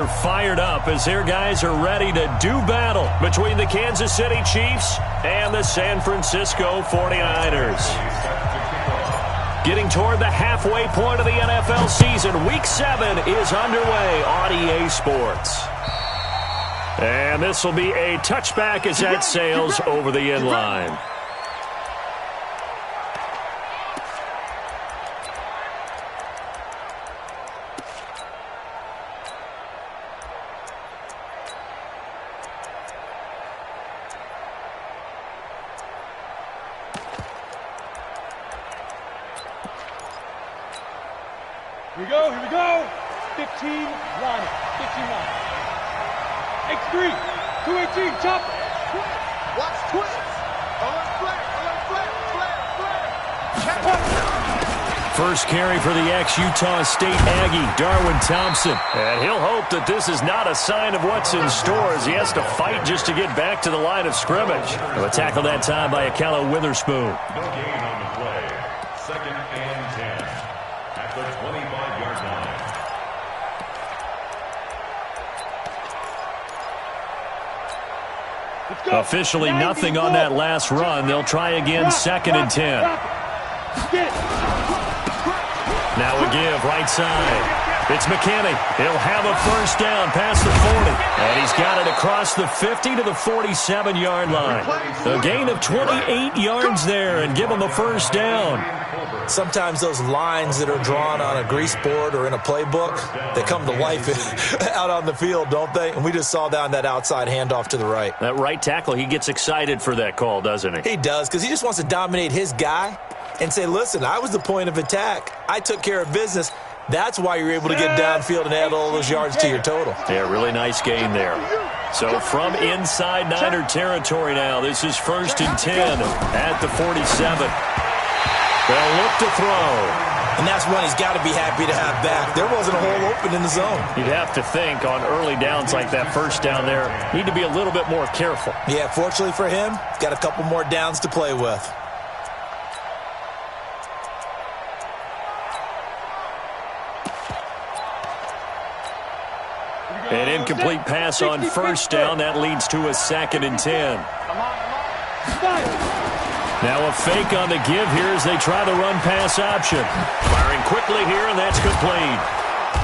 Fired up as their guys are ready to do battle between the Kansas City Chiefs and the San Francisco 49ers. Getting toward the halfway point of the NFL season, Week 7 is underway on EA Sports. And this will be a touchback as that sails over the end line. Here we go. 15 line. 15 line. X3, 218, chop. Watch twist. Alert flare. First carry for the ex-Utah State Aggie, Darwin Thompson. And he'll hope that this is not a sign of what's in store as he has to fight just to get back to the line of scrimmage. A tackle that time by Akello Witherspoon. No gain on the play. 2nd and 10 at the 25-yard line. Officially nothing on that last run. They'll try again, 2nd and 10. Now a give, right side. It's McKinney. He'll have a first down past the 40. And he's got it across the 50 to the 47-yard line. A gain of 28 yards there and give him a first down. Sometimes those lines that are drawn on a grease board or in a playbook, they come to life out on the field, don't they? And we just saw that on that outside handoff to the right. That right tackle, he gets excited for that call, doesn't he? He does, because he just wants to dominate his guy and say, listen, I was the point of attack. I took care of business. That's why you're able to get downfield and add all those yards to your total. Yeah, really nice gain there. So from inside Niner territory now, this is 1st and 10 at the 47. They'll look to throw. And that's one he's got to be happy to have back. There wasn't a hole open in the zone. You'd have to think on early downs like that first down there, need to be a little bit more careful. Yeah, fortunately for him, got a couple more downs to play with. An incomplete pass on first down. That leads to a 2nd and 10. Now a fake on the give here as they try the run-pass option. Firing quickly here, and that's complete.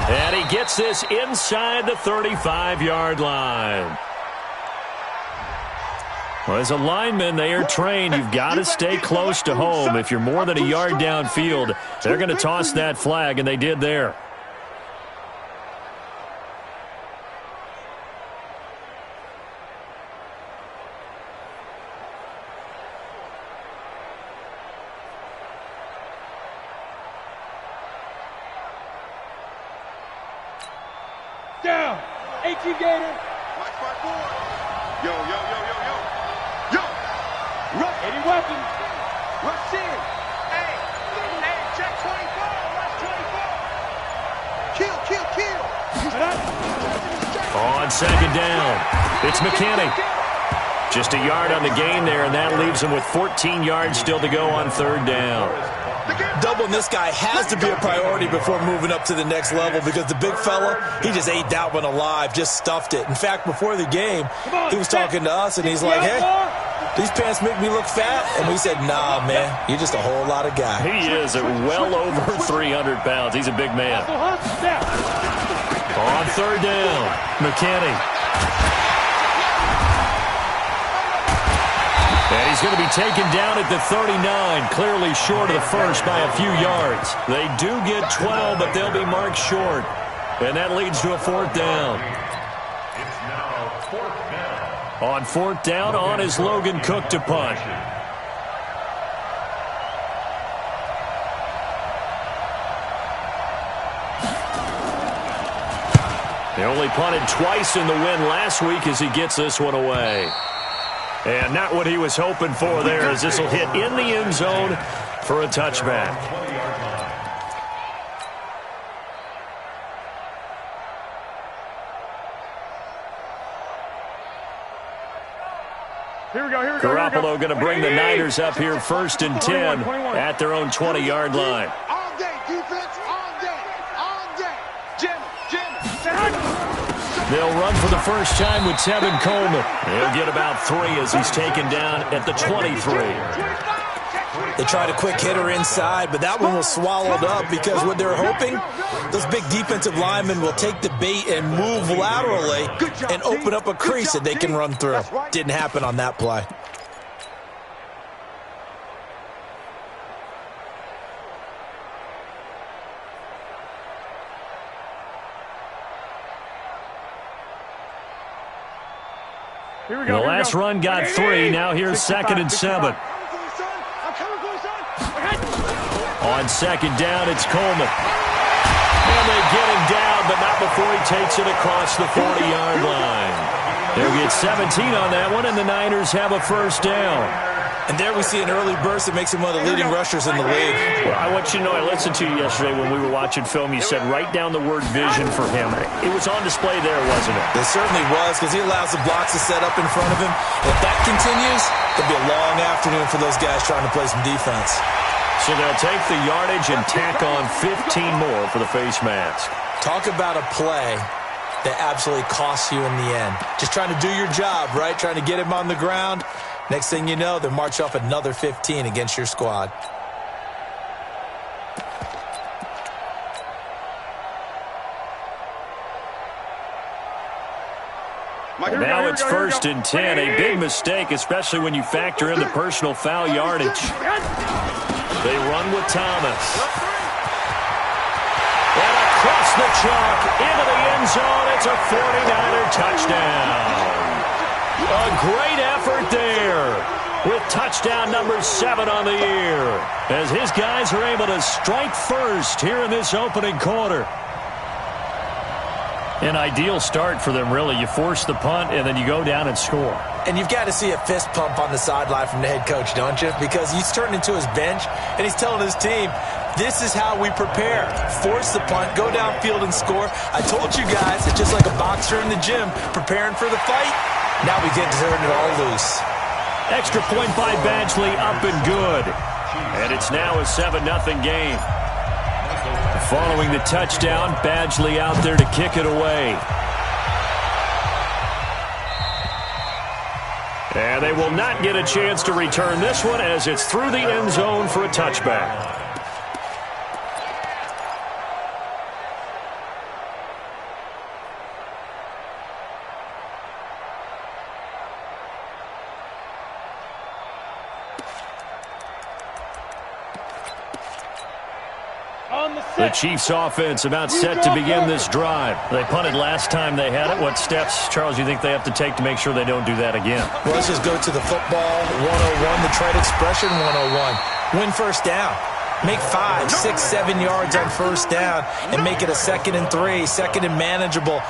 And he gets this inside the 35-yard line. Well, as a lineman, they are trained. You've got to stay close to home. If you're more than a yard downfield, they're going to toss that flag, and they did there. Down. 18 Gator. Watch my board. Yo. Rush. 80 weapons. Rush in. Hey, check 24. Watch 24. Kill. On 2nd down, it's McKinney. Just a yard on the gain there, and that leaves him with 14 yards still to go on 3rd down. Doubling this guy has to be a priority before moving up to the next level because the big fella, he just ate that one alive, just stuffed it. In fact, before the game, he was talking to us, and he's like, hey, these pants make me look fat. And we said, nah, man, you're just a whole lot of guy. He is at well over 300 pounds. He's a big man. On 3rd down, McKinney. And he's going to be taken down at the 39, clearly short of the first by a few yards. They do get 12, but they'll be marked short. And that leads to a 4th down. It's now 4th down. On 4th down, on is Logan Cook to punt. They only punted twice in the win last week as he gets this one away. And not what he was hoping for there, as this will hit in the end zone for a touchback. Here we go. Garoppolo going to bring the Niners up here 1st and 10 at their own 20-yard line. All day, defense, all day. Jim. They'll run for the first time with Tevin Coleman. He'll get about 3 as he's taken down at the 23. They tried a quick hitter inside, but that one was swallowed up because what they're hoping, those big defensive linemen will take the bait and move laterally and open up a crease that they can run through. Didn't happen on that play. Here we go. The last run got 3. Now here's 2nd and 7. On 2nd down, it's Coleman. And they get him down, but not before he takes it across the 40-yard line. They'll get 17 on that one, and the Niners have a first down. And there we see an early burst that makes him one of the leading rushers in the league. Well, I want you to know, I listened to you yesterday when we were watching film. You said write down the word vision for him. It was on display there, wasn't it? It certainly was, because he allows the blocks to set up in front of him. And if that continues, it'll be a long afternoon for those guys trying to play some defense. So they'll take the yardage and tack on 15 more for the face mask. Talk about a play that absolutely costs you in the end. Just trying to do your job, right? Trying to get him on the ground. Next thing you know, they march off another 15 against your squad. Now it's 1st and 10. A big mistake, especially when you factor in the personal foul yardage. They run with Thomas. And across the chalk into the end zone. It's a 49er touchdown. A great effort there with touchdown number 7 on the year as his guys are able to strike first here in this opening quarter. An ideal start for them, really. You force the punt, and then you go down and score. And you've got to see a fist pump on the sideline from the head coach, don't you? Because he's turned into his bench, and he's telling his team, this is how we prepare. Force the punt, go downfield and score. I told you guys, it's just like a boxer in the gym preparing for the fight. Now we get to turn it all loose. Extra point by Badgley, up and good. And it's now a 7-0 game. Following the touchdown, Badgley out there to kick it away. And they will not get a chance to return this one as it's through the end zone for a touchback. The Chiefs offense about set to begin this drive. They punted last time they had it. What steps, Charles, do you think they have to take to make sure they don't do that again? Well, let's just go to the football 101, the trade expression 101. Win first down. Make 5, 6, 7 yards on first down and make it a 2nd and 3, 2nd and manageable.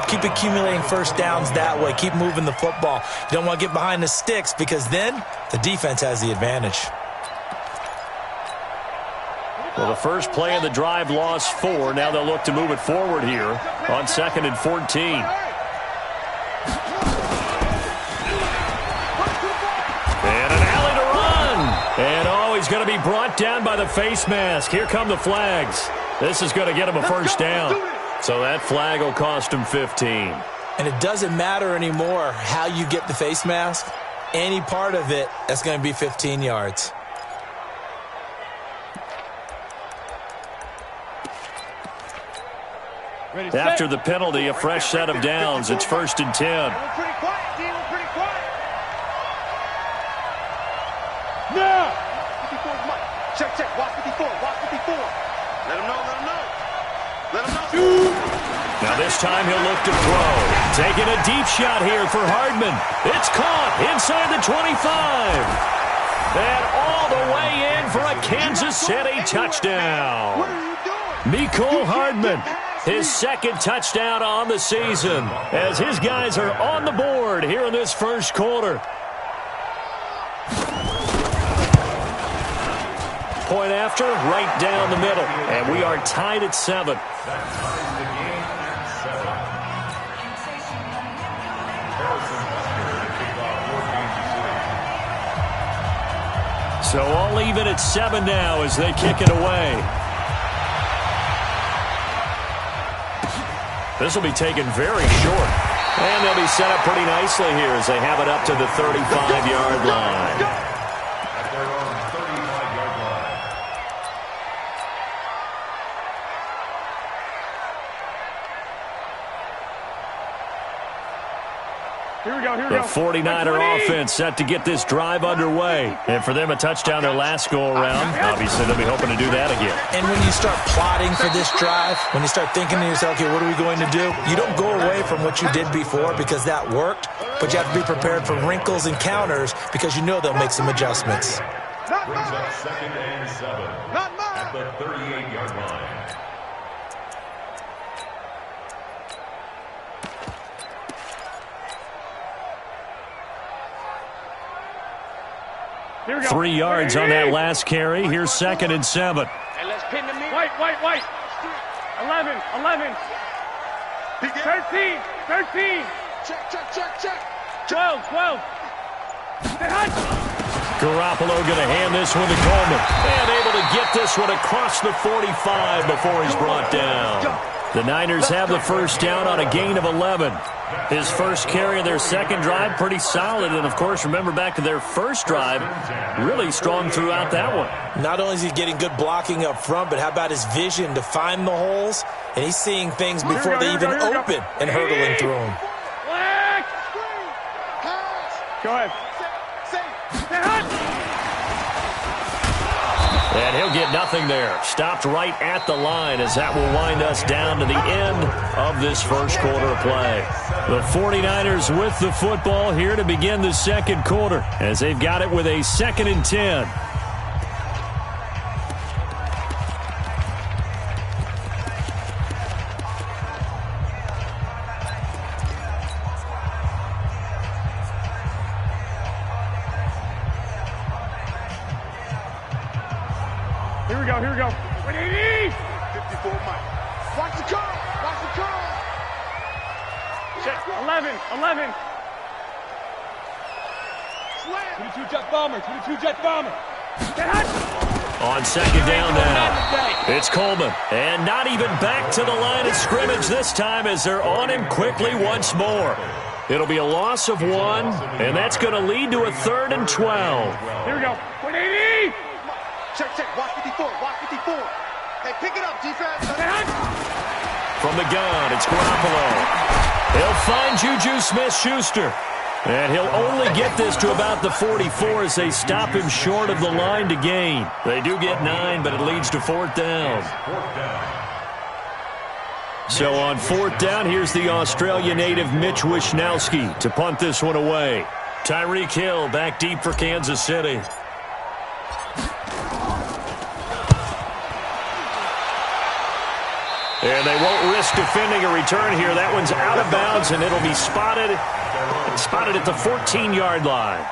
Keep accumulating first downs that way. Keep moving the football. You don't want to get behind the sticks because then the defense has the advantage. Well, the first play of the drive lost 4. Now they'll look to move it forward here on 2nd and 14. And an alley to run. And, he's going to be brought down by the face mask. Here come the flags. This is going to get him a first down. So that flag will cost him 15. And it doesn't matter anymore how you get the face mask. Any part of it, that's going to be 15 yards. After the penalty, a fresh set of downs. It's 1st and 10. Pretty quiet, D. We're pretty quiet. Now! 54 is Mike. Check. Watch 54. Let him know. Now this time he'll look to throw. Taking a deep shot here for Hardman. It's caught inside the 25. And all the way in for a Kansas City touchdown. What are you doing? Mecole Hardman. His 2nd touchdown on the season as his guys are on the board here in this first quarter. Point after, right down the middle. And we are tied at 7. So all even at 7 now as they kick it away. This will be taken very short. And they'll be set up pretty nicely here as they have it up to the 35-yard line. At their own 35-yard line. Here we go, here we The go. 49er offense set to get this drive underway. And for them, a touchdown their last go-around. Obviously, they'll be hoping to do that again. And when you start plotting for this drive, when you start thinking to yourself, okay, what are we going to do? You don't go away from what you did before because that worked, but you have to be prepared for wrinkles and counters because you know they'll make some adjustments. Brings up 2nd and 7 at the 38-yard line. Here we go. 3 yards on that last carry. Here's 2nd and 7. And let's pin the meat. White. 11. 13. Check. 12. Stay hot. Garoppolo going to hand this one to Coleman. And able to get this one across the 45 before he's brought down. The Niners have the first down on a gain of 11. His first carry of their second drive, pretty solid. And, of course, remember back to their first drive, really strong throughout that one. Not only is he getting good blocking up front, but how about his vision to find the holes? And he's seeing things before they even open and hurdling through them. Black. Go ahead. Stay hot. And he'll get nothing there. Stopped right at the line as that will wind us down to the end of this first quarter of play. The 49ers with the football here to begin the second quarter as they've got it with a 2nd and 10. Here we go. 180. 54 Mike. Watch the curl. Check. 11. 22 jet bomber. Stay hot. On 2nd down now, it's Coleman. And not even back to the line of scrimmage this time as they're on him quickly once more. It'll be a loss of 1, and that's going to lead to a 3rd and 12. Here we go. 180. Check. Watch 54. Hey, pick it up, defense. Stay hot. From the gun, it's Garoppolo. He'll find Juju Smith-Schuster. And he'll only get this to about the 44 as they stop him short of the line to gain. They do get 9, but it leads to 4th down. So on 4th down, here's the Australia native Mitch Wishnowsky to punt this one away. Tyreek Hill back deep for Kansas City. And they won't risk defending a return here. That one's out of bounds, and it'll be spotted at the 14-yard line.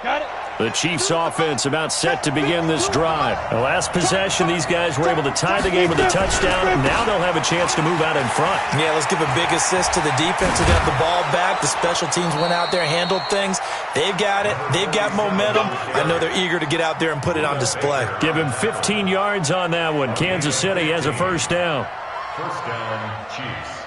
Got it. The Chiefs offense about set to begin this drive. The last possession, these guys were able to tie the game with a touchdown. Now they'll have a chance to move out in front. Yeah, let's give a big assist to the defense who got the ball back. The special teams went out there, handled things. They've got it. They've got momentum. I know they're eager to get out there and put it on display. Give him 15 yards on that one. Kansas City has a first down. First down, Chiefs.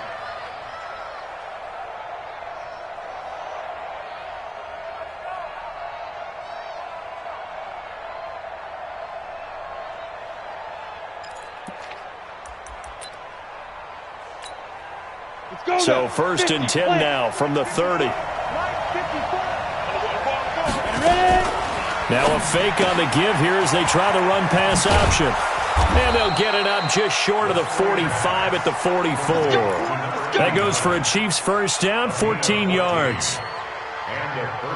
So 1st and 10 now from the 30. Now a fake on the give here as they try the run-pass option. And they'll get it up just short of the 45 at the 44. That goes for a Chiefs first down, 14 yards.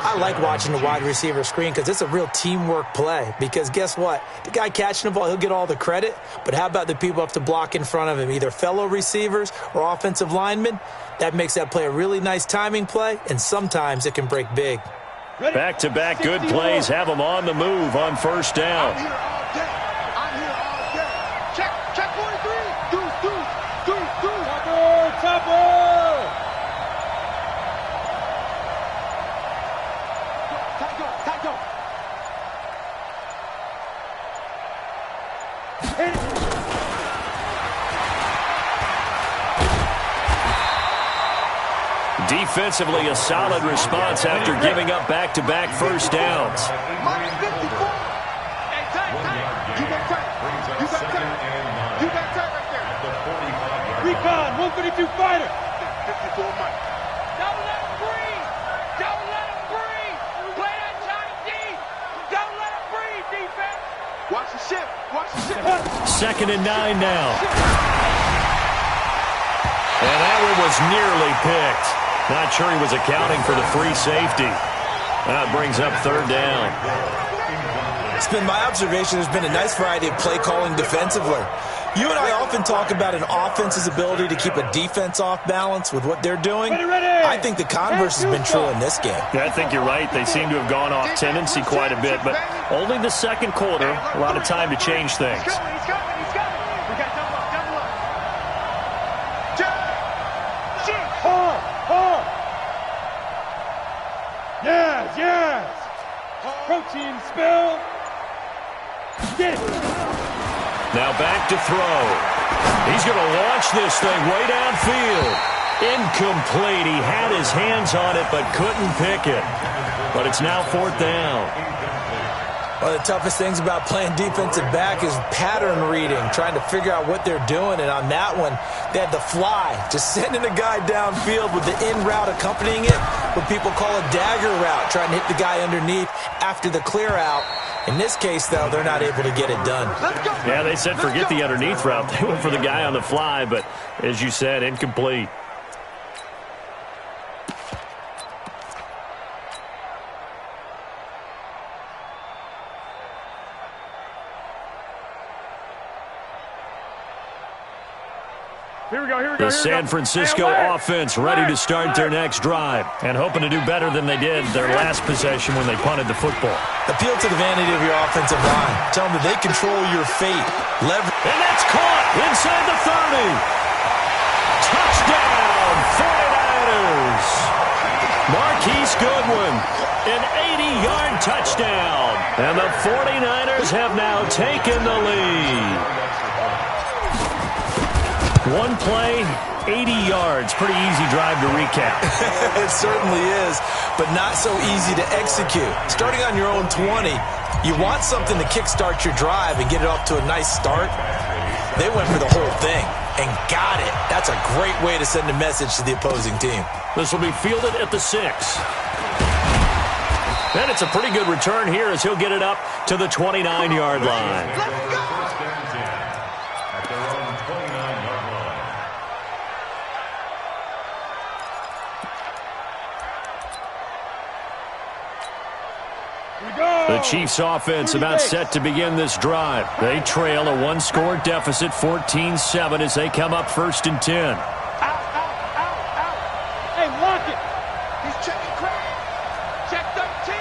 I like watching the wide receiver screen because it's a real teamwork play. Because guess what? The guy catching the ball, he'll get all the credit. But how about the people up to block in front of him, either fellow receivers or offensive linemen? That makes that play a really nice timing play, and sometimes it can break big. Back-to-back good plays have them on the move on first down. I'm here all day. Check 43. Deuce. Chopper. Defensively, a solid response after giving up back-to-back first downs. Recon, 132 fighter. 54 Mike. Don't let him breathe. Don't let him breathe. Play that Johnny D. Don't let him breathe, defense. Watch the ship. Watch the ship. 2nd and 9 now. And that one was nearly picked. Not sure he was accounting for the free safety. That brings up 3rd down. It's been my observation there's been a nice variety of play calling defensively. You and I often talk about an offense's ability to keep a defense off balance with what they're doing. I think the converse has been true in this game. Yeah, I think you're right. They seem to have gone off tendency quite a bit, but only the 2nd quarter, a lot of time to change things. He's coming. We got double up. Hard. Yes. Protein spill. Get it. Now back to throw. He's going to launch this thing way downfield. Incomplete. He had his hands on it but couldn't pick it. But it's now 4th down. One of the toughest things about playing defensive back is pattern reading, trying to figure out what they're doing. And on that one, they had the fly, just sending a guy downfield with the in route accompanying it, what people call a dagger route, trying to hit the guy underneath after the clear out. In this case, though, they're not able to get it done. Yeah, they said forget the underneath route. They went for the guy on the fly, but as you said, incomplete. Here we go. The San Francisco offense ready to start their next drive and hoping to do better than they did their last possession when they punted the football. Appeal to the vanity of your offensive line. Tell them that they control your fate. And that's caught inside the 30. Touchdown, 49ers. Marquise Goodwin, an 80-yard touchdown. And the 49ers have now taken the lead. One play, 80 yards. Pretty easy drive to recap. It certainly is, but not so easy to execute. Starting on your own 20, you want something to kickstart your drive and get it off to a nice start. They went for the whole thing and got it. That's a great way to send a message to the opposing team. This will be fielded at the 6. And it's a pretty good return here as he'll get it up to the 29-yard line. The Chiefs offense about set to begin this drive. They trail a one-score deficit, 14-7, as they come up 1st and 10. Out. Hey, lock it. He's checking crack. Check 13.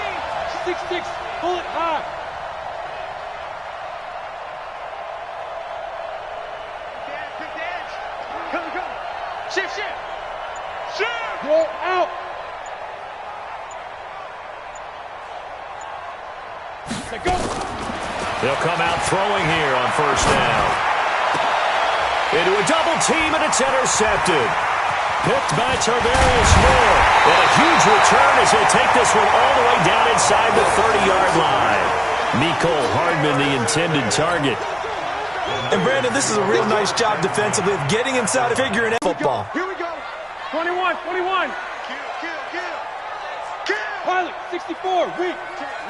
6-6, pull it high. Pick the edge. Come. Shift. Go out. Go. They'll come out throwing here on 1st down. Into a double team, and it's intercepted. Picked by Tarvarius Moore. And a huge return as he'll take this one all the way down inside the 30-yard line. Mecole Hardman, the intended target. And, Brandon, this is a real nice job defensively of getting inside and figuring out football. Here we go. 21. Kill. Pilot, 64, weak.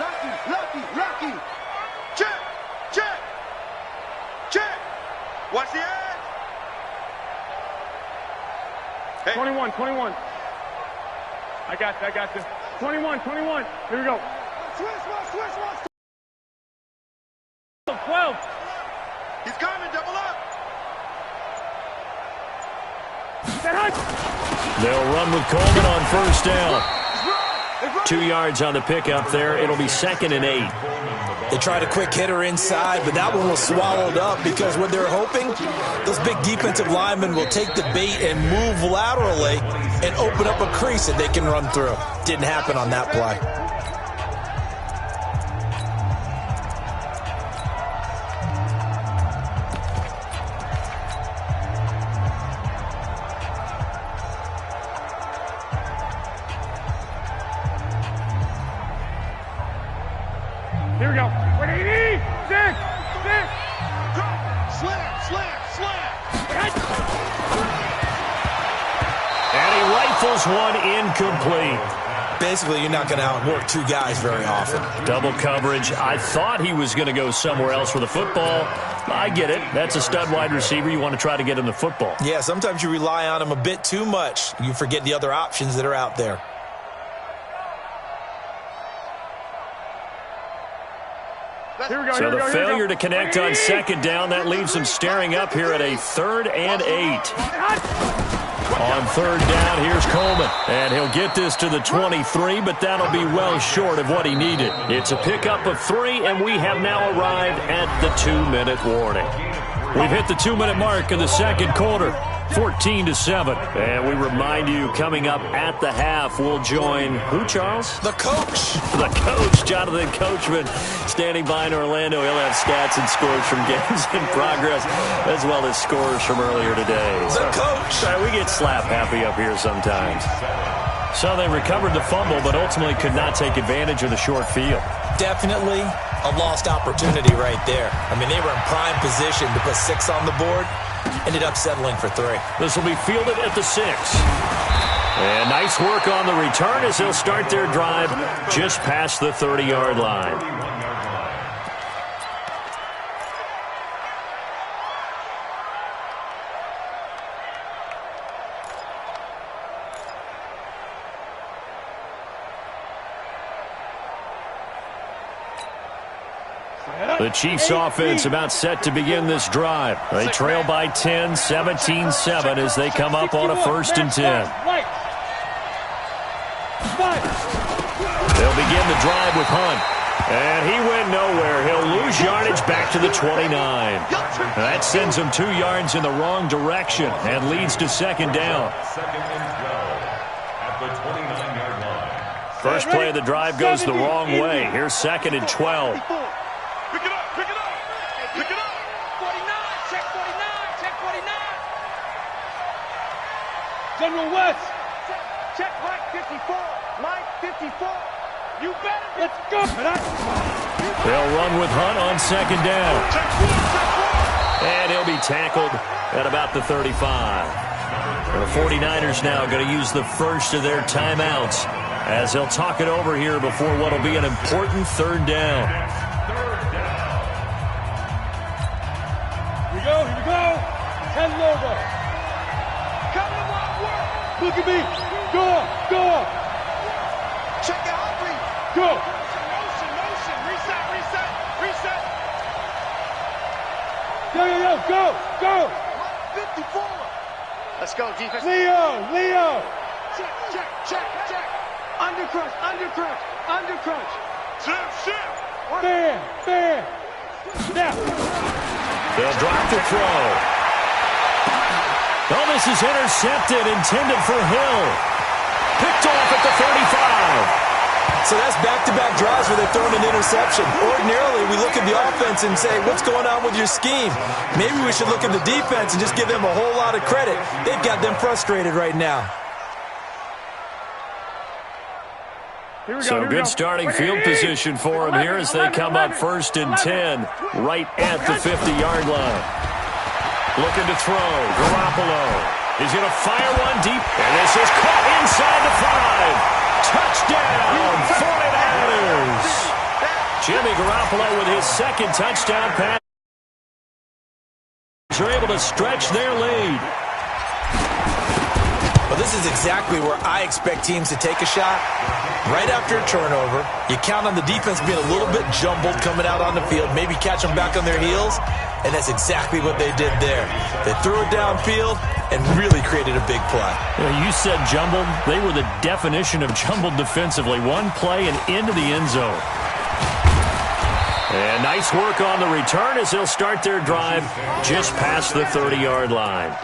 Lucky. Check. Watch the edge. Hey. 21. I got this. 21. Here we go. Switch. 12. He's coming, double up. They'll run with Coleman on 1st down. 2 yards on the pickup there. It'll be 2nd and 8. They tried a quick hitter inside, but that one was swallowed up because what they're hoping, those big defensive linemen will take the bait and move laterally and open up a crease that they can run through. Didn't happen on that play. Here we go. Ready? 6. Slam. And he rifles one incomplete. Basically, you're not going to outwork two guys very often. Double coverage. I thought he was going to go somewhere else for the football. I get it. That's a stud wide receiver. You want to try to get him the football. Yeah, sometimes you rely on him a bit too much. You forget the other options that are out there. So the failure to connect on second down, that leaves him staring up here at a 3rd and 8. On third down, here's Coleman. And he'll get this to the 23, but that'll be well short of what he needed. It's a pickup of 3, and we have now arrived at the 2-minute warning. We've hit the 2-minute mark of the second quarter, 14-7. And we remind you, coming up at the half, we'll join who, Charles? The coach. The coach, Jonathan Coachman, standing by in Orlando. He'll have stats and scores from games in progress, as well as scores from earlier today. The coach. We get slap happy up here sometimes. So they recovered the fumble, but ultimately could not take advantage of the short field. Definitely a lost opportunity right there. I mean, they were in prime position to put 6 on the board. Ended up settling for 3. This will be fielded at the 6. And nice work on the return as they'll start their drive just past the 30-yard line. The Chiefs offense about set to begin this drive. They trail by 10, 17-7 as they come up on a 1st and 10. They'll begin the drive with Hunt. And he went nowhere. He'll lose yardage back to the 29. That sends him 2 yards in the wrong direction and leads to 2nd down. First play of the drive goes the wrong way. Here's 2nd and 12. Pick it up. 49, check 49, check 49. General West. Check Mike 54. Mike 54. You better. Let's go. They'll run with Hunt on 2nd down. And he'll be tackled at about the 35. The 49ers now going to use the first of their timeouts as they'll talk it over here before what will be an important 3rd down. Here we go. 10 logo. Come to my work. Look at me. Go up. Check out Aubrey. Go. Motion. Reset. Yo. Go. 54. Let's go, defense. Leo. Check. Undercrunch. Shift. Fair. Snap. They'll drop the throw. Oh, this is intercepted, intended for Hill. Picked off at the 35. So that's back-to-back drives where they've thrown an interception. Ordinarily, we look at the offense and say, what's going on with your scheme? Maybe we should look at the defense and just give them a whole lot of credit. They've got them frustrated right now. So good starting field position for them here as they come up 1st and 10 right at the 50-yard line. Looking to throw. Garoppolo. He's going to fire one deep. And this is caught inside the 5. Touchdown, 49ers. Jimmy Garoppolo with his 2nd touchdown pass. They're able to stretch their lead. Well, this is exactly where I expect teams to take a shot. Right after a turnover, you count on the defense being a little bit jumbled coming out on the field, maybe catch them back on their heels, and that's exactly what they did there. They threw it downfield and really created a big play. You said jumbled. They were the definition of jumbled defensively. One play and into the end zone. And nice work on the return as they'll start their drive just past the 30-yard line.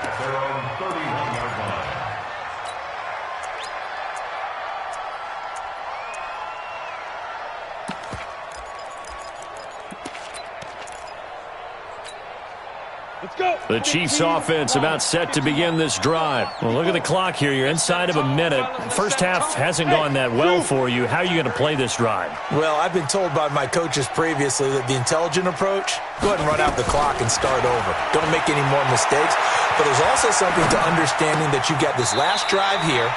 The Chiefs offense about set to begin this drive. Well, look at the clock here. You're inside of a minute. First half hasn't gone that well for you. How are you going to play this drive? Well, I've been told by my coaches previously that the intelligent approach, go ahead and run out the clock and start over. Don't make any more mistakes. But there's also something to understanding that you got this last drive here.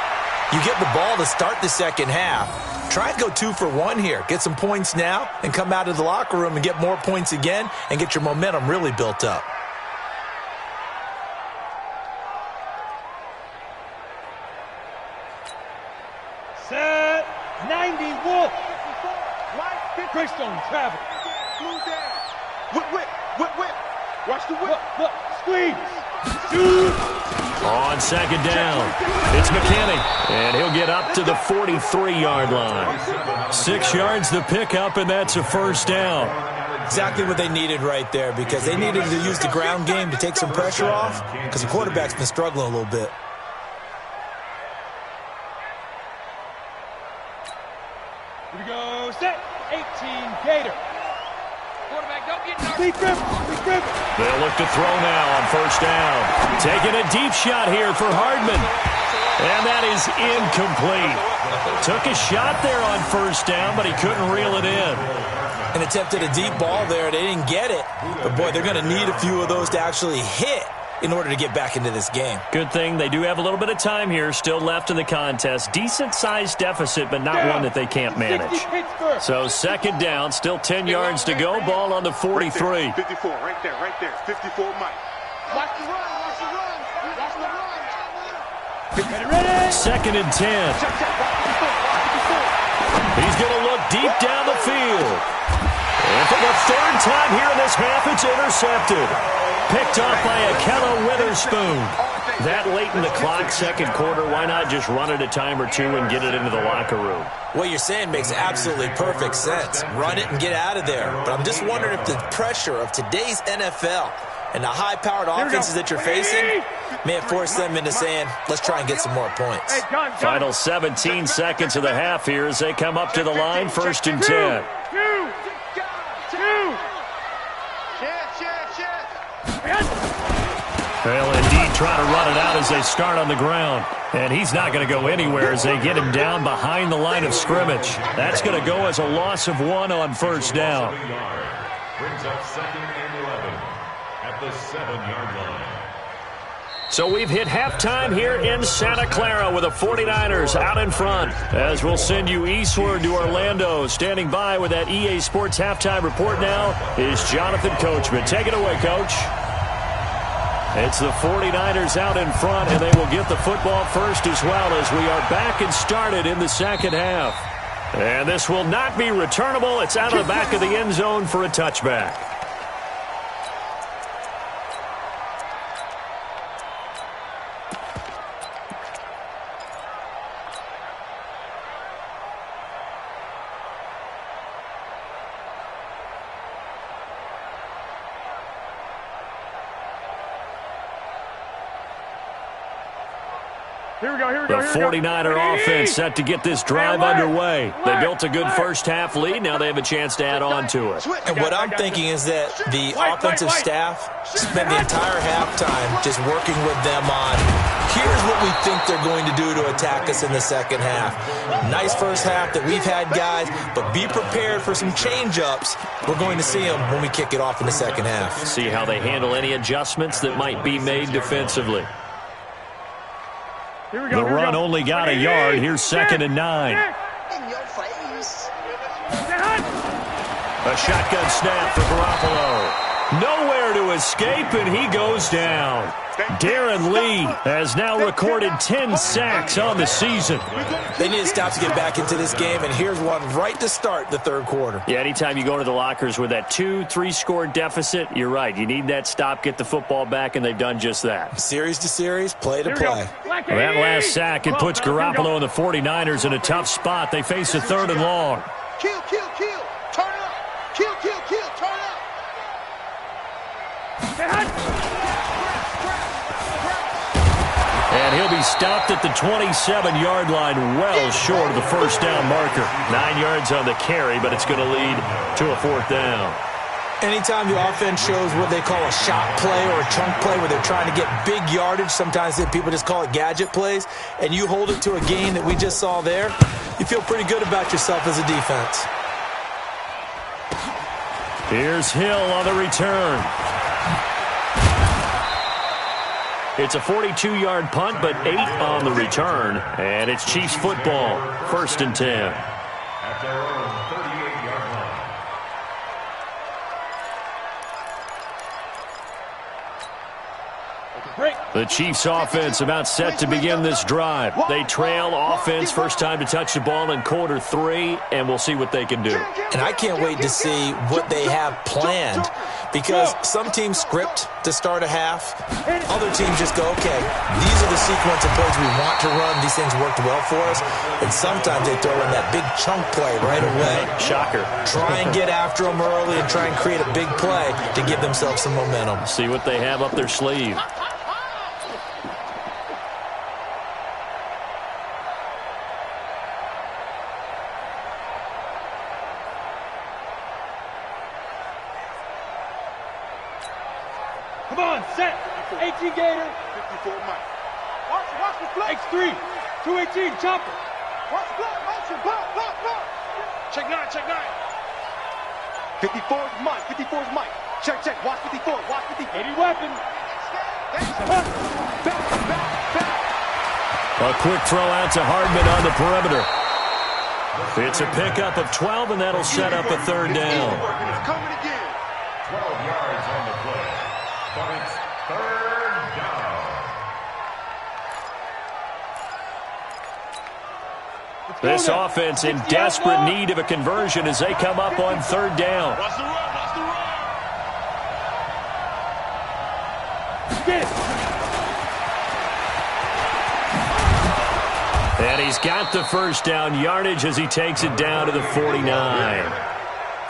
You get the ball to start the second half. Try and go 2 for 1 here. Get some points now and come out of the locker room and get more points again and get your momentum really built up. Set 90 Wolf. Greystone travel. Move down. Whip. Watch the whip. Look. Squeeze. Shoot. On second down, it's McKinney, and he'll get up to the 43-yard line. 6 yards the pickup, and that's a first down. Exactly what they needed right there, because they needed to use the ground game to take some pressure off, because the quarterback's been struggling a little bit. Here we go. Set 18 Gator. Quarterback, don't get nervous. Speed grip. They'll look to throw now on first down. Taking a deep shot here for Hardman. And that is incomplete. Took a shot there on first down, but he couldn't reel it in. And attempted a deep ball there. They didn't get it. But, boy, they're going to need a few of those to actually hit in order to get back into this game. Good thing they do have a little bit of time here still left in the contest. Decent-sized deficit, but not one that they can't manage. So second down, still 10 yards to go. Ball on the 43. 54, right there. 54, Mike. Watch the run. Second and 10. He's going to look deep down the field. And for the third time here in this half, it's intercepted. Picked off by Akello Witherspoon. That late in the clock, second quarter, why not just run it a time or two and get it into the locker room? What you're saying makes absolutely perfect sense. Run it and get out of there. But I'm just wondering if the pressure of today's NFL and the high-powered offenses that you're facing may have forced them into saying, let's try and get some more points. Final 17 seconds of the half here as they come up to the line, first and 10. They'll indeed try to run it out as they start on the ground. And he's not going to go anywhere as they get him down behind the line of scrimmage. That's going to go as a loss of 1 on first down. Brings up second and 11 at the 7-yard line. So we've hit halftime here in Santa Clara with the 49ers out in front. As we'll send you eastward to Orlando. Standing by with that EA Sports halftime report now is Jonathan Coachman. Take it away, Coach. It's the 49ers out in front, and they will get the football first as well as we are back and started in the second half. And this will not be returnable. It's out of the back of the end zone for a touchback. The 49er offense set to get this drive underway. They built a good first half lead. Now they have a chance to add on to it. And what I'm thinking is that the offensive staff spent the entire halftime just working with them on, here's what we think they're going to do to attack us in the second half. Nice first half that we've had, guys, but be prepared for some change-ups. We're going to see them when we kick it off in the second half. See how they handle any adjustments that might be made defensively. The run only got a yard. Here's second and 9. In your face. A shotgun snap for Garoppolo. Nowhere to escape, and he goes down. Darren Lee has now recorded 10 sacks on the season. They need to stop to get back into this game, and here's one right to start the third quarter. Yeah, anytime you go to the lockers with that 2-3 score deficit, you're right. You need that stop, get the football back, and they've done just that. Series to series, play to play. Well, that last sack, it puts Garoppolo and the 49ers in a tough spot. They face a third and long. Kill. Turn up. Kill. Turn up. And he'll be stopped at the 27-yard line, well short of the first down marker. 9 yards on the carry, but it's going to lead to a fourth down. Anytime the offense shows what they call a shot play or a chunk play where they're trying to get big yardage, sometimes people just call it gadget plays, and you hold it to a gain that we just saw there, you feel pretty good about yourself as a defense. Here's Hill on the return. It's a 42-yard punt, but 8 on the return, and it's Chiefs football, 1st and 10. At their own 38-yard line. The Chiefs offense about set to begin this drive. They trail offense, first time to touch the ball in quarter 3, and we'll see what they can do. And I can't wait to see what they have planned, because some teams script to start a half. Other teams just go, okay, these are the sequence of plays we want to run. These things worked well for us. And sometimes they throw in that big chunk play right away. Shocker. Try and get after them early and try and create a big play to give themselves some momentum. See what they have up their sleeve. Come on, set. 18 Gator. 54 Mike. Watch the flex. X3. 218, chopper. Watch block, motion, block. Check 9. 54 is Mike. 54 is Mike. Check. Watch 54. 80 weapon. Back. A quick throw out to Hardman on the perimeter. It's a pickup of 12, and that'll set up a 3rd down. It's coming again. 12 yards on the play. But it's 3rd down. This offense in desperate need of a conversion as they come up on 3rd down. Watch the run. Get it. And he's got the first down yardage as he takes it down to the 49.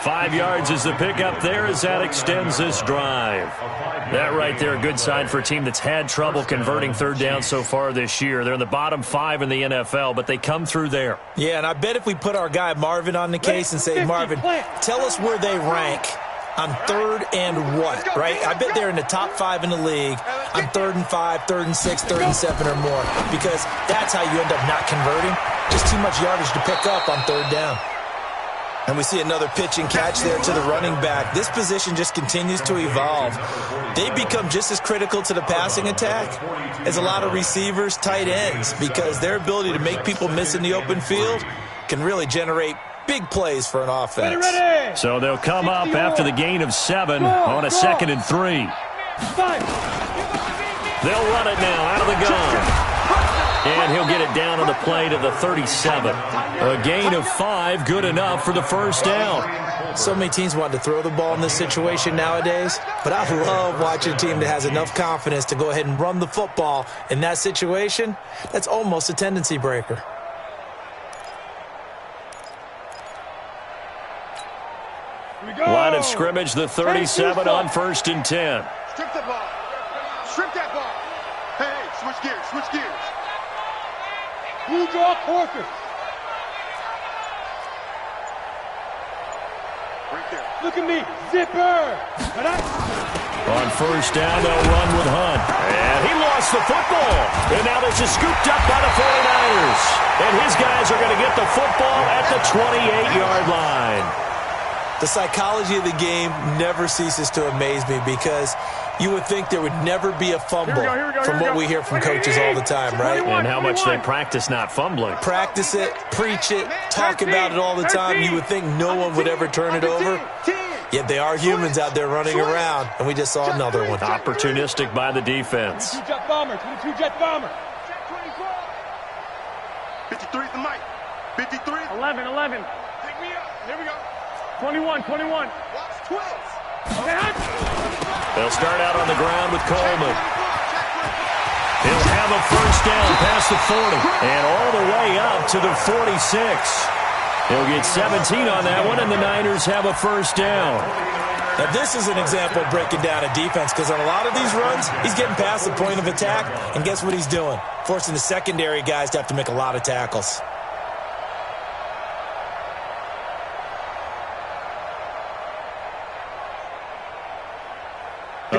5 yards is the pickup there as that extends this drive. That right there, a good sign for a team that's had trouble converting 3rd down so far this year. They're in the bottom 5 in the NFL, but they come through there. Yeah, and I bet if we put our guy Marvin on the case and say, Marvin, tell us where they rank on 3rd and what, right? I bet they're in the top 5 in the league on 3rd and 5, 3rd and 6, 3rd and 7 or more, because that's how you end up not converting. Just too much yardage to pick up on 3rd down. And we see another pitch and catch there to the running back. This position just continues to evolve. They become just as critical to the passing attack as a lot of receivers, tight ends, because their ability to make people miss in the open field can really generate big plays for an offense. Ready. So they'll come up after the gain of 7 on a 2nd and 3. 5. They'll run it now out of the gun. And he'll get it down on the play to the 37. A gain of 5, good enough for the first down. So many teams want to throw the ball in this situation nowadays, but I love watching a team that has enough confidence to go ahead and run the football in that situation. That's almost a tendency breaker. Line of scrimmage, the 37 on 1st and 10. Strip that ball. Hey, switch gears. Blue draw quarter. Right there. Look at me. Zipper. On 1st down, they'll run with Hunt. And he lost the football. And now this is scooped up by the 49ers. And his guys are going to get the football at the 28-yard line. The psychology of the game never ceases to amaze me, because you would think there would never be a fumble from what we hear from coaches all the time, right? And how much they practice not fumbling. Practice it, preach it, talk about it all the time. You would think no one would ever turn it over. Yet they are humans out there running around, and we just saw another one. Opportunistic by the defense. 22 jet bomber. 22 jet bomber. 53 is the mic. 53. 11. Pick me up. Here we go. 21. Watch twins. They'll start out on the ground with Coleman. He'll have a first down past the 40 and all the way up to the 46. He'll get 17 on that one, and the Niners have a first down. Now, this is an example of breaking down a defense, because on a lot of these runs, he's getting past the point of attack, and guess what he's doing? Forcing the secondary guys to have to make a lot of tackles.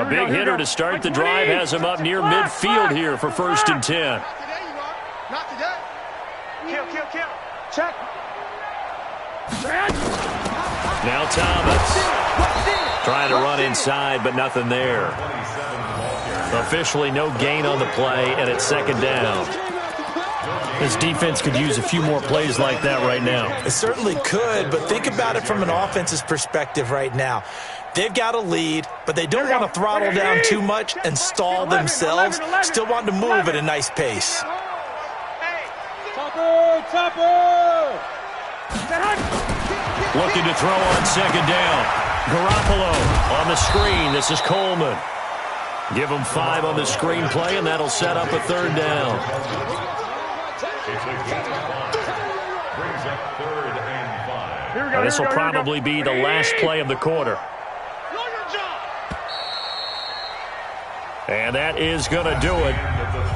A big hitter to start the drive has him up near midfield here for 1st and 10. Not today, you are. Not today. Kill. Check. Now Thomas trying to run inside, but nothing there. Officially no gain on the play, and it's 2nd down. This defense could use a few more plays like that right now. It certainly could, but think about it from an offense's perspective right now. They've got a lead, but they don't want to throttle down too much and stall themselves. Still want to move at a nice pace. Looking to throw on 2nd down. Garoppolo on the screen. This is Coleman. Give him 5 on the screen play, and that'll set up a 3rd down. This will probably be the last play of the quarter. And that is going to do it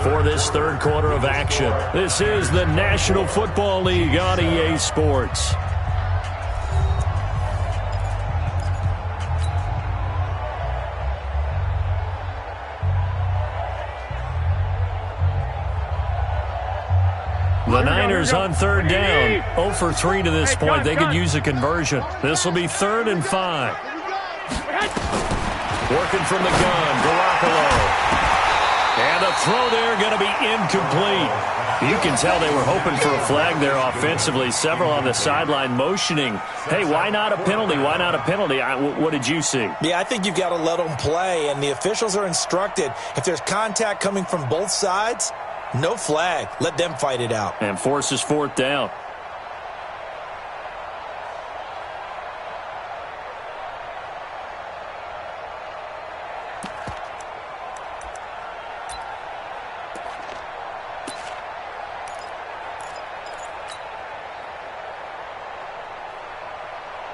for this 3rd quarter of action. This is the National Football League on EA Sports. The Niners on 3rd down. 0 for 3 to this point. They could use a conversion. This will be 3rd and 5. Working from the gun, Garoppolo. And the throw there going to be incomplete. You can tell they were hoping for a flag there offensively. Several on the sideline motioning. Hey, why not a penalty? Why not a penalty? What did you see? Yeah, I think you've got to let them play, and the officials are instructed. If there's contact coming from both sides, no flag. Let them fight it out. And forces 4th down.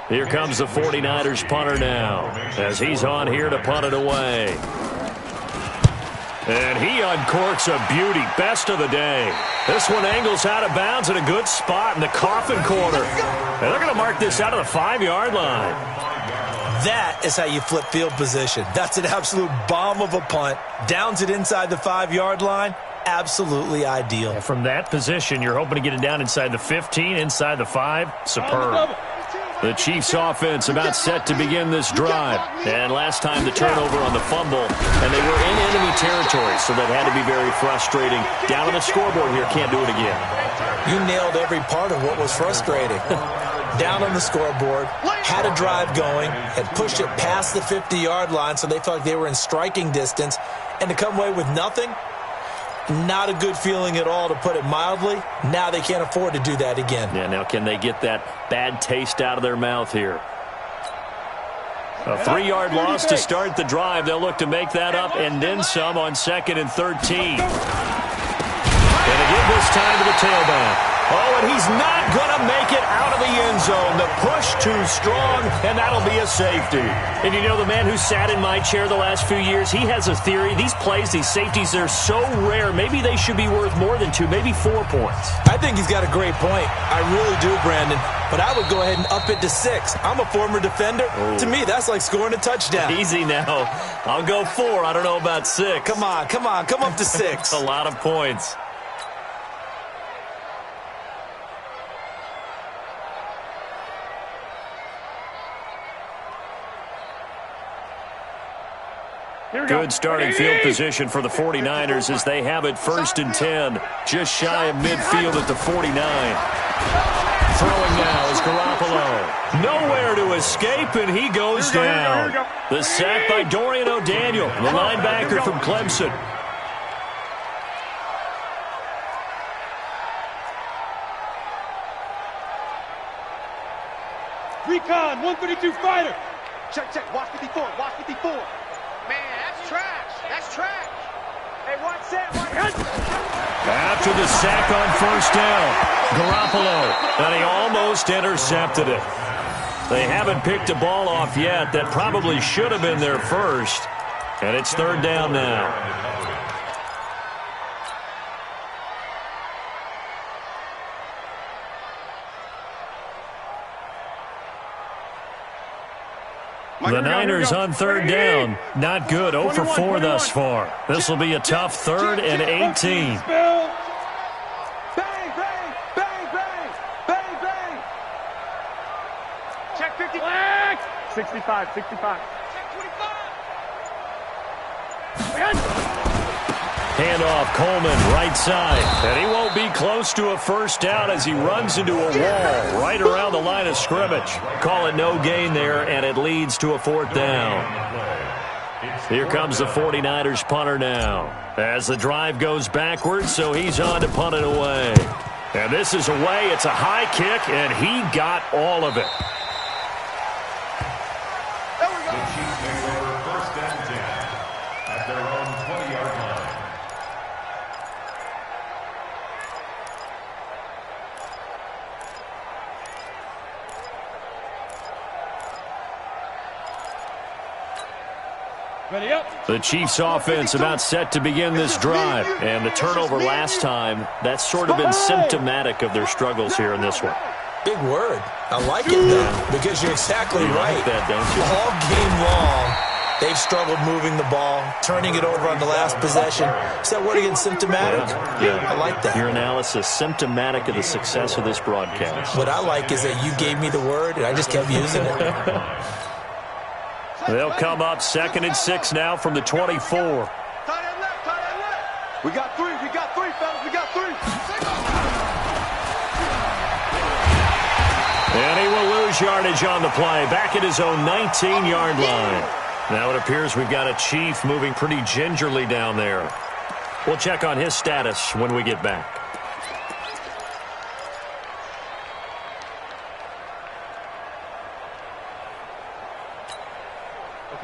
Here comes the 49ers punter now, as he's on here to punt it away. And he uncorks a beauty. Best of the day. This one angles out of bounds in a good spot in the coffin corner. And they're going to mark this out of the 5-yard line. That is how you flip field position. That's an absolute bomb of a punt. Downs it inside the 5-yard line. Absolutely ideal. And from that position, you're hoping to get it down inside the 15, inside the 5. Superb. The Chiefs offense about set to begin this drive. And last time the turnover on the fumble, and they were in enemy territory, so that had to be very frustrating. Down on the scoreboard here, can't do it again. You nailed every part of what was frustrating. Down on the scoreboard, had a drive going, had pushed it past the 50-yard line, so they felt like they were in striking distance, and to come away with nothing, not a good feeling at all, to put it mildly. Now they can't afford to do that again. Yeah, now can they get that bad taste out of their mouth here? A 3-yard loss to start the drive. They'll look to make that up and then some on 2nd and 13. Gonna give this time to the tailback. Oh, and he's not going to make it out of the end zone. The push too strong, and that'll be a safety. And you know, the man who sat in my chair the last few years, he has a theory. These plays, these safeties, they're so rare. Maybe they should be worth more than 2, maybe 4 points. I think he's got a great point. I really do, Brandon. But I would go ahead and up it to 6. I'm a former defender. Oh. To me, that's like scoring a touchdown. Easy now. I'll go 4. I don't know about 6. Come on. Come up to 6. A lot of points. Good starting field position for the 49ers as they have it 1st and 10. Just shy of midfield at the 49. Throwing now is Garoppolo. Nowhere to escape, and he goes down. The sack by Dorian O'Daniel, the linebacker from Clemson. Recon, 132 fighter. Check. Watch 54. Watch 54. Man, that's trash. That's trash. Hey, watch that. After the sack on 1st down, Garoppolo, and he almost intercepted it. They haven't picked a ball off yet. That probably should have been their first. And it's 3rd down now. The Niners on third down. Not good. 0 for 4 thus far. This will be a tough 3rd and 18. Bang, bang, bang, bang, bang, bang. Check 50. 65, 65. Check 25. Handoff, Coleman, right side. And he won't be close to a first down as he runs into a wall right around the line of scrimmage. Call it no gain there, and it leads to a 4th down. Here comes the 49ers punter now. As the drive goes backwards, so he's on to punt it away. And this is away. It's a high kick, and he got all of it. The Chiefs offense about set to begin this drive. And the turnover last time, that's sort of been symptomatic of their struggles here in this one. Big word. I like it, though, because you're exactly right. Like that, don't you? All game long, they've struggled moving the ball, turning it over on the last possession. Is that word again, symptomatic? Yeah. I like that. Your analysis, symptomatic of the success of this broadcast. What I like is that you gave me the word, and I just kept using it. They'll come up 2nd and 6 now from the 24. Tight end left, tight end left. We got 3, fellas, we got 3. And he will lose yardage on the play, back at his own 19-yard line. Now it appears we've got a Chief moving pretty gingerly down there. We'll check on his status when we get back.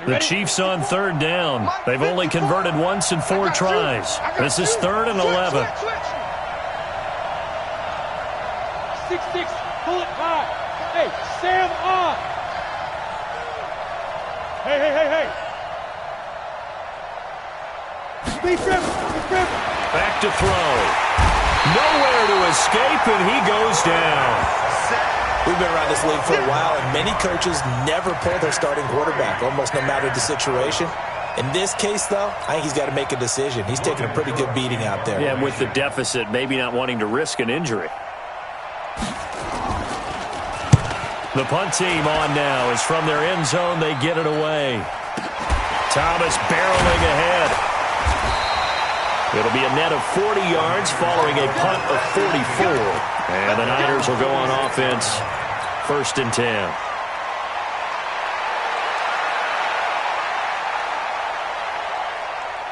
The Chiefs on 3rd down. They've only converted once in 4 tries. This is 3rd and 11. 6-6, pull it high. Hey, Sam on. Hey. Speed grip. Back to throw. Nowhere to escape, and he goes down. We've been around this league for a while, and many coaches never pull their starting quarterback, almost no matter the situation. In this case, though, I think he's got to make a decision. He's taking a pretty good beating out there. Yeah, with the deficit, maybe not wanting to risk an injury. The punt team on now is from their end zone. They get it away. Thomas barreling ahead. It'll be a net of 40 yards following a punt of 44. And the Niners will go on offense, 1st and 10.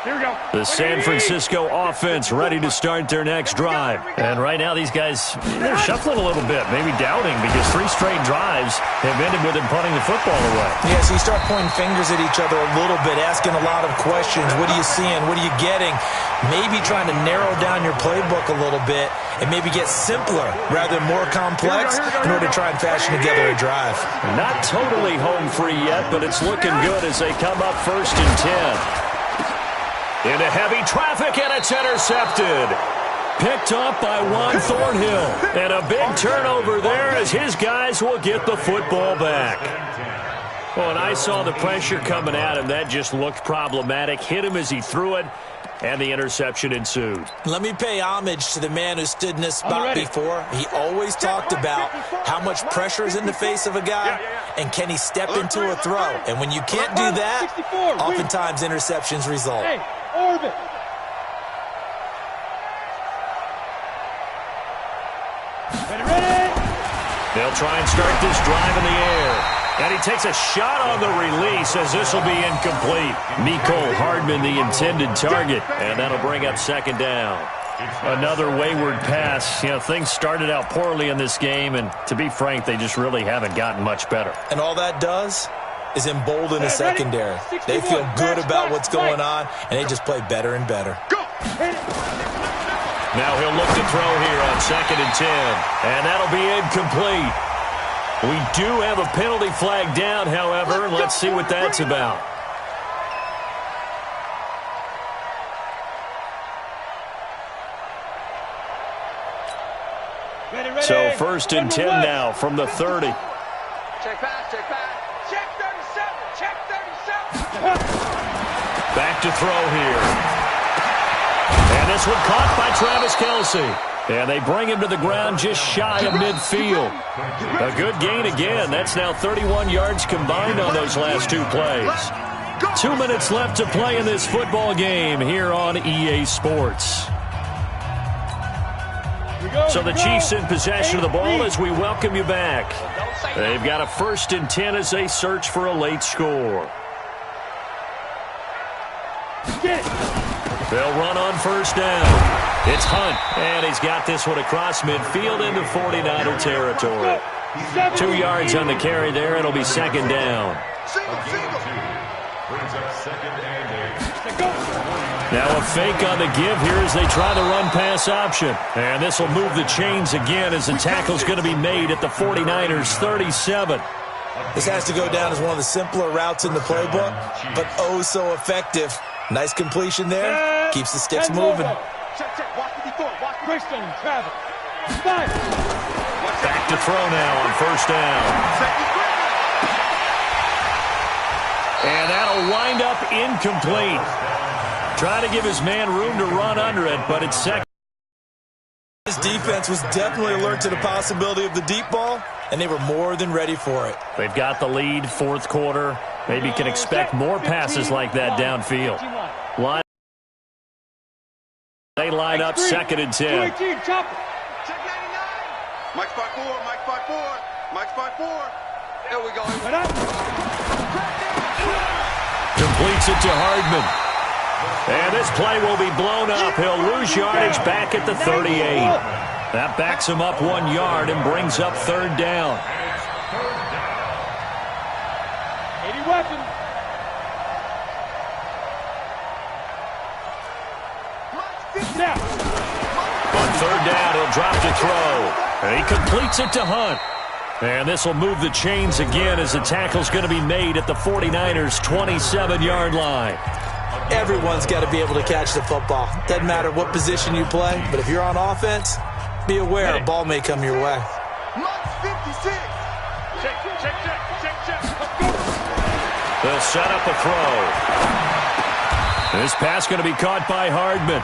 Here we go. The San Francisco offense ready to start their next drive. And right now these guys, they're shuffling a little bit, maybe doubting, because 3 straight drives have ended with them punting the football away. Yeah, so you start pointing fingers at each other a little bit, asking a lot of questions. What are you seeing? What are you getting? Maybe trying to narrow down your playbook a little bit and maybe get simpler rather than more complex in order to try and fashion together a drive. Not totally home free yet, but it's looking good as they come up 1st and 10. Into heavy traffic, and it's intercepted. Picked up by Juan Thornhill. And a big turnover there as his guys will get the football back. Well, and I saw the pressure coming at him. That just looked problematic. Hit him as he threw it, and the interception ensued. Let me pay homage to the man who stood in this spot before. He always talked about how much pressure is in the face of a guy, and can he step into a throw. And when you can't do that, oftentimes interceptions result. Hey, orbit. Ready. They'll try and start this drive in the air. And he takes a shot on the release as this will be incomplete. Mecole Hardman, the intended target, and that'll bring up 2nd down. Another wayward pass. You know, things started out poorly in this game, and to be frank, they just really haven't gotten much better. And all that does is embolden the secondary. They feel good about what's going on, and they just play better and better. Now he'll look to throw here on 2nd and 10, and that'll be incomplete. We do have a penalty flag down, however, and let's see what that's about. So 1st and 10 now from the 30. Check pass, check pass. Check 37. Check 37. Back to throw here. And this one caught by Travis Kelce. And they bring him to the ground just shy of midfield. A good gain again. That's now 31 yards combined on those last two plays. 2 minutes left to play in this football game here on EA Sports. So the Chiefs in possession of the ball as we welcome you back. They've got a 1st and 10 as they search for a late score. They'll run on 1st down. It's Hunt, and he's got this one across midfield into 49er territory. 2 yards on the carry there. It'll be 2nd down. Now a fake on the give here as they try the run-pass option. And this will move the chains again as the tackle's going to be made at the 49ers 37. This has to go down as one of the simpler routes in the playbook, but oh so effective. Nice completion there. Keeps the sticks moving. Christian, Travis. Back to throw now on 1st down. And that'll wind up incomplete. Try to give his man room to run under it, but it's 2nd. His defense was definitely alert to the possibility of the deep ball, and they were more than ready for it. They've got the lead, 4th quarter. Maybe can expect more passes like that downfield. They line up 2nd and 10. Mike 5-4, Mike 5-4, Mike 5-4. There we go. Completes it to Hardman. And this play will be blown up. He'll lose yardage back at the 38. That backs him up 1 yard and brings up 3rd down. 80 weapons. On 3rd down, he'll drop to throw. And he completes it to Hunt. And this will move the chains again as the tackle's going to be made at the 49ers' 27-yard line. Everyone's got to be able to catch the football. Doesn't matter what position you play, but if you're on offense, be aware a ball may come your way. They'll set up a throw. This pass going to be caught by Hardman.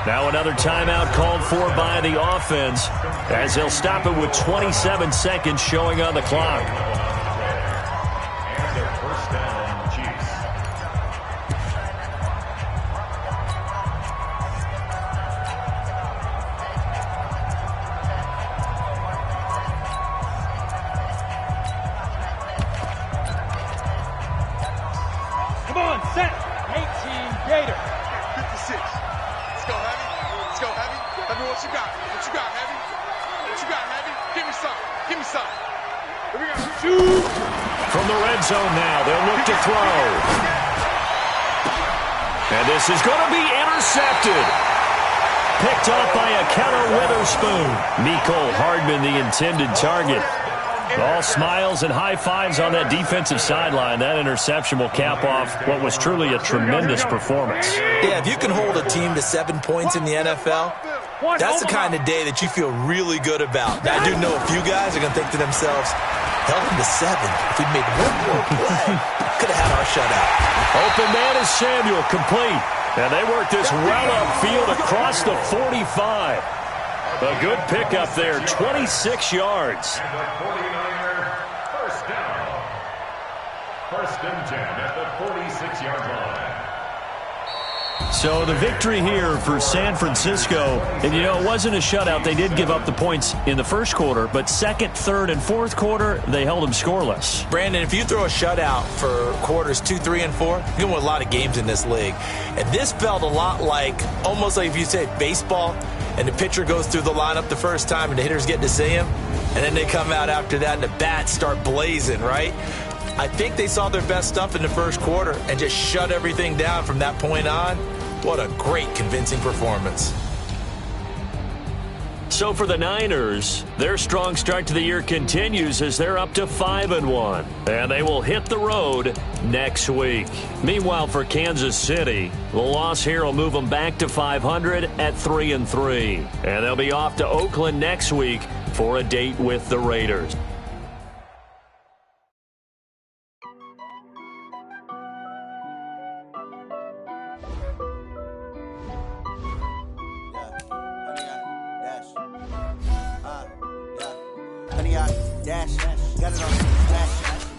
Now another timeout called for by the offense as they'll stop it with 27 seconds showing on the clock. And their 1st down, Chiefs. Come on, set. 18 Gator. 56. Let's go, Heavy. Let's go, Heavy. Heavy, what you got? What you got, Heavy? What you got, Heavy? Give me some. Give me some. Here we go. Shoot. From the red zone now, they'll look to throw. And this is going to be intercepted. Picked off by a Keller Witherspoon. Mecole Hardman, the intended target. All smiles and high fives on that defensive sideline. That interception will cap off what was truly a tremendous performance. Yeah, if you can hold a team to 7 points in the NFL, that's the kind of day that you feel really good about. Now, I do know a few guys are going to think to themselves, held them to 7. If we'd made one more play, could have had our shutout. Open man is Samuel, complete. And they work this well upfield across the 45. A good pickup there, 26 yards. And the 49er 1st down. 1st and 10 at the 46-yard line. So the victory here for San Francisco, and you know, it wasn't a shutout. They did give up the points in the 1st quarter, but 2nd, 3rd, and 4th quarter, they held them scoreless. Brandon, if you throw a shutout for quarters 2, 3, and 4, you're going to win a lot of games in this league. And this felt a lot like, almost like if you said baseball, and the pitcher goes through the lineup the first time and the hitters get to see him, and then they come out after that and the bats start blazing, right? I think they saw their best stuff in the 1st quarter and just shut everything down from that point on. What a great, convincing performance. So for the Niners, their strong start to the year continues as they're up to 5-1. And they will hit the road next week. Meanwhile, for Kansas City, the loss here will move them back to 500 at 3-3. And they'll be off to Oakland next week for a date with the Raiders. Dash, got it on smash,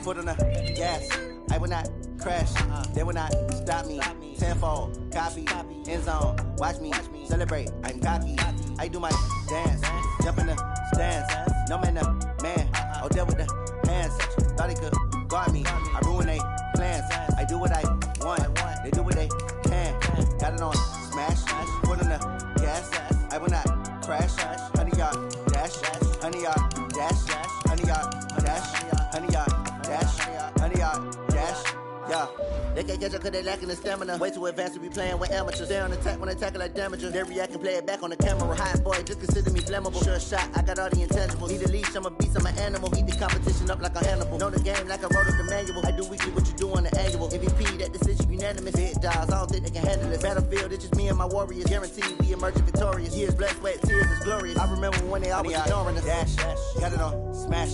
foot on the gas. I will not crash, they will not stop me. Tenfold, copy, end zone, watch me celebrate. I'm cocky, I do my dance, jump in the stands. No man, man, oh there with the hands. Thought he could guard me, I ruin they plans. I do what I want, they do what they can. Got it on smash, foot on the gas. I will not crash, 100-yard dash, 100-yard dash. 100-yard dash, 100-yard dash, 100-yard dash, yeah. They can't catch up cause they lacking the stamina. Way too advanced to be playing with amateurs. Stay on attack when attacking like damager. They react and play it back on the camera. Hot boy, just consider me flammable. Sure shot, I got all the intangibles. Need a leash, I'm a beast, I'm an animal. Eat the competition up like a Hannibal. Know the game like I wrote up the manual. I do weekly what you do on the annual. MVP, that decision unanimous. Big dogs, I don't think they can handle this. Battlefield, it's just me and my warriors. Guaranteed we emerging victorious. Years, blood, sweat, tears, it's glorious. I remember when they always ignoring us. Dash, got it on smash,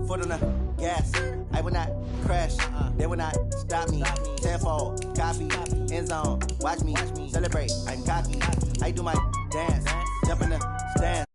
foot on the gas. I will not crash, they will not stop me. Tenfold, copy, end zone, watch me celebrate. I'm cocky, I do my dance, jump in the stands.